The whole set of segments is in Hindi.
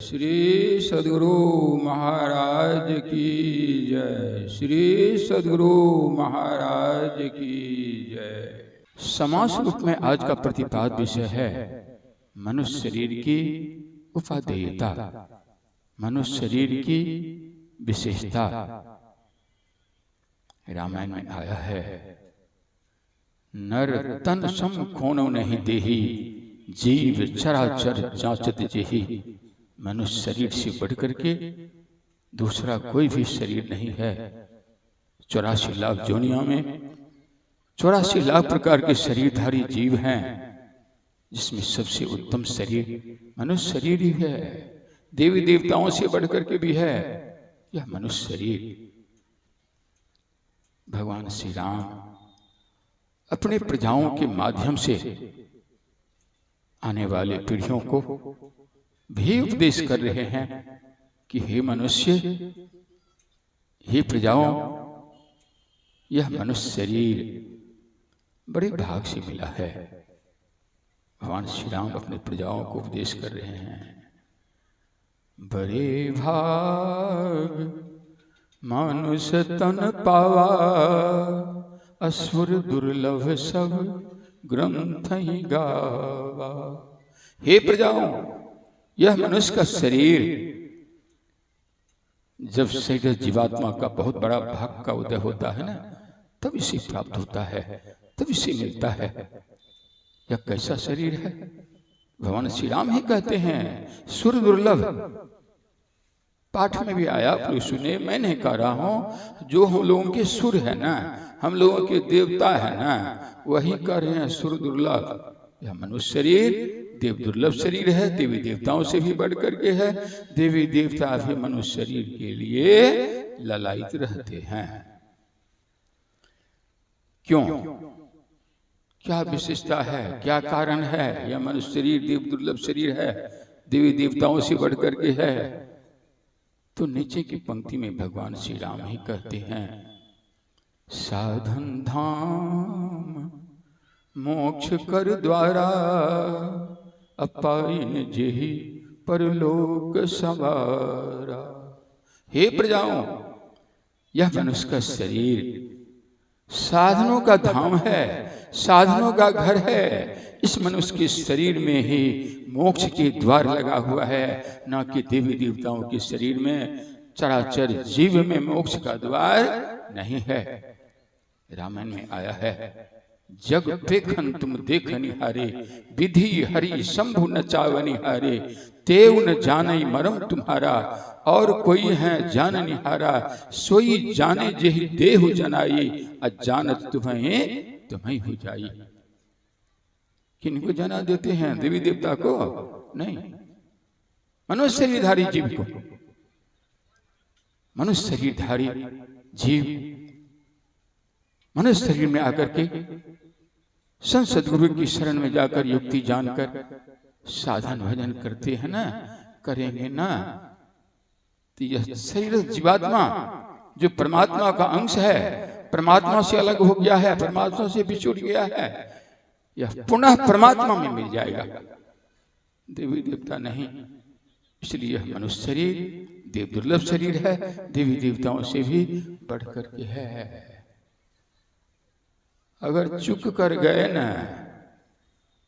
श्री सद्गुरु महाराज की जय। श्री सद्गुरु महाराज की जय। समास रूप में आज का प्रतिपाद विषय है मनुष्य शरीर की उपादेयता, मनुष्य शरीर की विशेषता। रामायण में आया है, नर तन सम कोनो नहीं देही, जीव चराचर जांचत जेही। मनुष्य शरीर से बढ़ करके दूसरा कोई भी शरीर नहीं है। 84 लाख जोनियों में 84 लाख प्रकार के शरीरधारी जीव हैं, जिसमें सबसे उत्तम शरीर मनुष्य शरीर ही है। देवी देवताओं से बढ़ करके भी है यह मनुष्य शरीर। भगवान श्री राम अपने प्रजाओं के माध्यम से आने वाले पीढ़ियों को भी उपदेश कर रहे हैं कि हे मनुष्य, हे प्रजाओं, यह मनुष्य शरीर बड़े भाग से मिला है। भगवान श्री राम अपने प्रजाओं को उपदेश कर रहे हैं, बड़े भाग मनुष्य तन पावा, असुर दुर्लभ सब ग्रंथ ही गावा। हे प्रजाओं, यह मनुष्य का शरीर जब शरीर जीवात्मा का बहुत बड़ा भाग का उदय होता है ना, तब इसे प्राप्त होता है, तब इसे मिलता है। यह कैसा शरीर है? भगवान श्री राम ही कहते हैं सुर दुर्लभ। पाठ में भी आया, आप लोग सुने, मैं नहीं कह रहा हूं। जो हम लोगों के सुर है ना, हम लोगों के देवता है ना, वही कह रहे हैं सुर दुर्लभ। यह मनुष्य शरीर देव दुर्लभ शरीर है, देवी देवताओं से भी बढ़ करके है। देवी देवता भी मनुष्य शरीर के लिए ललायित रहते हैं। क्यों? क्या विशेषता है, क्या कारण है? यह मनुष्य शरीर देव दुर्लभ शरीर है, देवी देवताओं से बढ़ करके है। तो नीचे की पंक्ति में भगवान श्री राम ही कहते हैं, साधन धाम मोक्ष कर द्वारा, अपाइन जेहि परलोक सवारा। हे प्रजाओं, यह मनुष्य का शरीर साधनों का धाम है, साधनों का घर है। इस मनुष्य के शरीर में ही मोक्ष के द्वार लगा हुआ है, न कि देवी देवताओं के शरीर में, चराचर जीव में मोक्ष का द्वार नहीं है। रामायण में आया है, जग पेखन तुम देख निहारे, विधि हरि शंभु न चावनि हारे। तेव न जाने मरम तुम्हारा, और कोई है जान निहारा। सोई जाने जेहि देहु जनाई, अजानत तुम्हें तुम्हें हो जाई। किनको जना देते हैं? देवी देवता को नहीं, मनुष्य शरीरधारी जीव को। मनुष्य शरीरधारी जीव मनुष्य शरीर में आकर के संत सद्गुरु की शरण में जाकर युक्ति जानकर साधन भजन करते हैं ना, करेंगे ना, तो यह शरीर जीवात्मा जो परमात्मा का अंश है, परमात्मा से अलग हो गया है, परमात्मा से बिछुड़ गया है, यह पुनः परमात्मा में मिल जाएगा, देवी देवता नहीं। इसलिए यह मनुष्य शरीर देव दुर्लभ शरीर है, देवी देवताओं से भी बढ़ करके है। अगर चुक कर गए ना,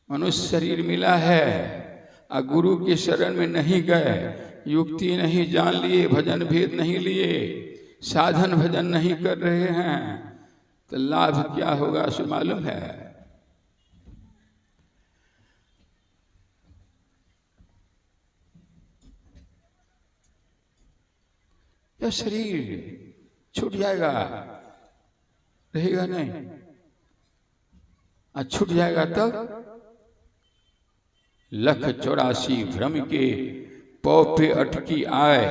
मनुष्य शरीर मिला है और गुरु के शरण में नहीं गए, युक्ति नहीं जान लिए, भजन भेद नहीं लिए, साधन भजन नहीं कर रहे हैं, तो लाभ क्या होगा सो मालूम है? यह शरीर छूट जाएगा, रहेगा नहीं। छूट जाएगा तब 184 भ्रम के पौ पे अटकी आए,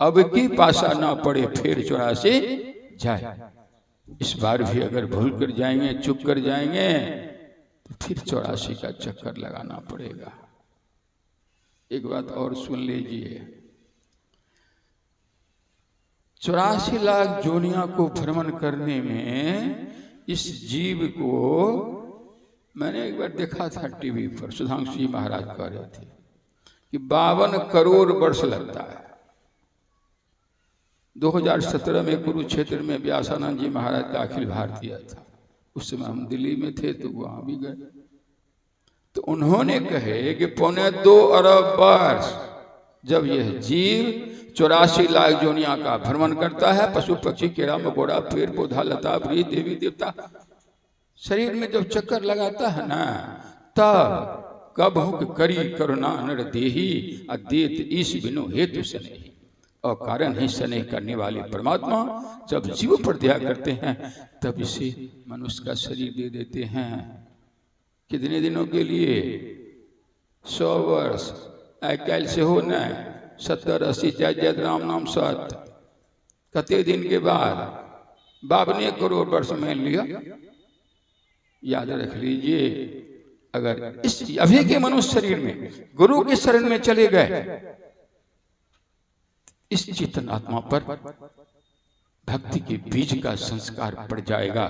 अब की पासा ना पड़े फिर 84 जाए। इस बार भी अगर भूल कर जाएंगे, चुप कर जाएंगे, तो फिर 84 का चक्कर लगाना पड़ेगा। एक बात और सुन लीजिए, 84 लाख जोनिया को भ्रमण करने में इस जीव को मैंने एक बार देखा था टीवी पर, सुधांशु जी महाराज कह रहे थे कि 52 करोड़ वर्ष लगता है। 2017 में कुरुक्षेत्र में व्यासानंद जी महाराज का अखिल भारतीय था। उस समय हम दिल्ली में थे तो वहां भी गए, तो उन्होंने कहे कि 2.25 अरब वर्ष जब यह जीव 84 लाख जोनिया का भ्रमण करता है, पशु पक्षी कीड़ा मकोड़ा पेड़ पौधा लता वृक्ष देवी देवता शरीर में जब चक्कर लगाता है ना, तब कब करी करुणा नर देही अद्वैत ईश बिनु हेतु सनेही, और कारण ही स्नेह करने वाले परमात्मा जब जीव पर दया करते हैं तब इसे मनुष्य का शरीर दे देते हैं। कितने दिनों के लिए? 100 वर्ष। कल से हो न 70-80 जय राम नाम सत, कते दिन के बाद 52 करोड़ वर्ष मान लिया। याद रख लीजिए, अगर इस अभी के मनुष्य शरीर में गुरु के शरण में चले गए, इस चेतन आत्मा पर भक्ति के बीज का संस्कार पड़ जाएगा।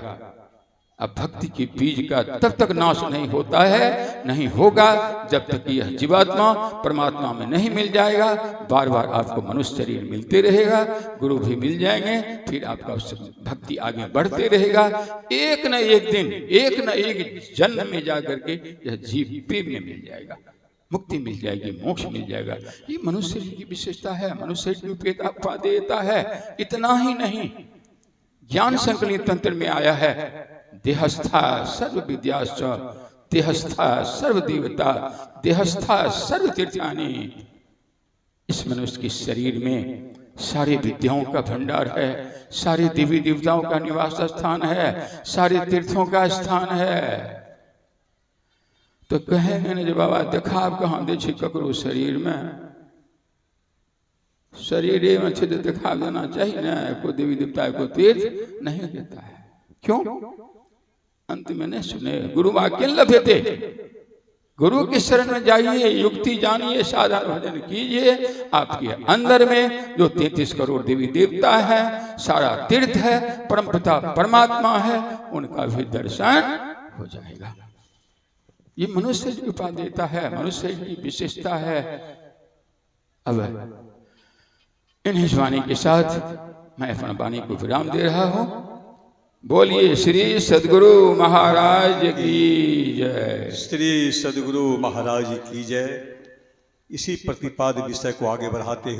अब भक्ति के बीज का तब तक नाश नहीं होता है, नहीं होगा, जब तक यह जीवात्मा परमात्मा में नहीं मिल जाएगा। बार बार आपको मनुष्य शरीर मिलते रहेगा, गुरु भी मिल जाएंगे, फिर आपका भक्ति आगे बढ़ते रहेगा। एक न एक दिन, एक न एक जन्म में जाकर के यह जीव प्रेम में मिल जाएगा, मुक्ति मिल जाएगी, मोक्ष मिल जाएगा। ये मनुष्य शरीर की विशेषता है, मनुष्य शरीर की उपेक्षा है। इतना ही नहीं, ज्ञान संकलित तंत्र में आया है, देहस्था सर्व विद्याश्च देहस्था सर्व देवता देहस्था सर्व तीर्थानि। इस मनुष्य के शरीर में सारे विद्याओं का भंडार है, सारे देवी देवताओं का निवास स्थान है, सारे तीर्थों का स्थान है। तो कहेंगे न, जब बाबा देखा आप कहाँ दे छी ककरो शरीर में, शरीर में छे दिखा देना चाहिए ना। कोई देवी देवता को तीर्थ नहीं देता है, क्यों? अंत में नहीं सुने, गुरु वाक्य लभ्यते, गुरु के शरण में जाइए, युक्ति जानिए, साधन भजन कीजिए। आपके अंदर में जो 33 करोड़ देवी देवता है, सारा तीर्थ है, परमपिता परमात्मा है, उनका भी दर्शन हो जाएगा। ये मनुष्य की उपादेयता है, मनुष्य की विशेषता है। अब इन वाणी के साथ मैं अपना वाणी को विराम दे रहा हूं। बोलिए श्री सद्गुरु महाराज की जय। श्री सद्गुरु महाराज की जय। इसी प्रतिपाद विषय को आगे बढ़ाते हुए